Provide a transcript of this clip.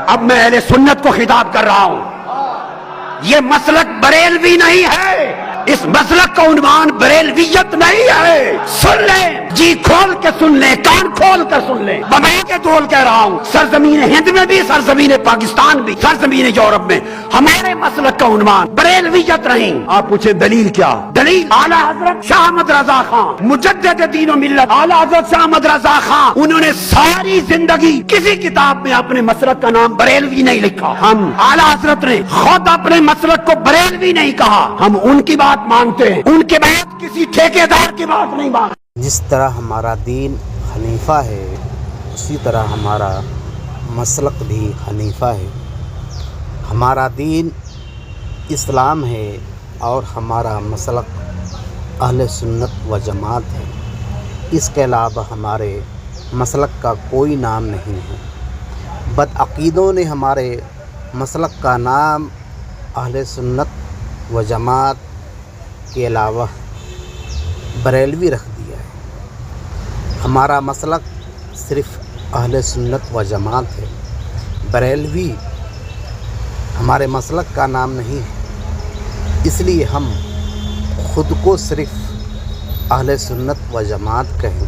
اب میں اہل سنت کو خطاب کر رہا ہوں، یہ مسلک بریلوی نہیں ہے، اس مسلک کا عنوان بریلویت نہیں ہے۔ سن لیں، جی کھول کے سن لیں، کان کھول کر سن لیں، بما کے دول کہہ رہا ہوں، سرزمین ہند میں بھی، سرزمین پاکستان بھی، سرزمین یورپ میں ہمارے مسلک کا عنوان بریلویت نہیں۔ آپ پوچھیں دلیل کیا؟ دلیل اعلیٰ حضرت شاہ احمد رضا خان مجدد دین و ملت، اعلیٰ حضرت شاہ احمد رضا خان، انہوں نے ساری زندگی کسی کتاب میں اپنے مسلک کا نام بریلوی نہیں لکھا۔ ہم اعلیٰ حضرت نے خود اپنے مسلک کو بریلوی نہیں کہا، ہم ان کی بات مانتے ہیں، ان کے بعد کسی ٹھیکیدار کی بات نہیں مانتے۔ جس طرح ہمارا دین حنیفہ ہے، اسی طرح ہمارا مسلک بھی حنیفہ ہے۔ ہمارا دین اسلام ہے اور ہمارا مسلک اہل سنت و جماعت ہے۔ اس کے علاوہ ہمارے مسلک کا کوئی نام نہیں ہے۔ بدعقیدوں نے ہمارے مسلک کا نام اہل سنت و جماعت کے علاوہ بریلوی رکھ دیا ہے۔ ہمارا مسلک صرف اہل سنت و جماعت ہے، بریلوی ہمارے مسلک کا نام نہیں ہے۔ اس لیے ہم خود کو صرف اہل سنت و جماعت کہیں۔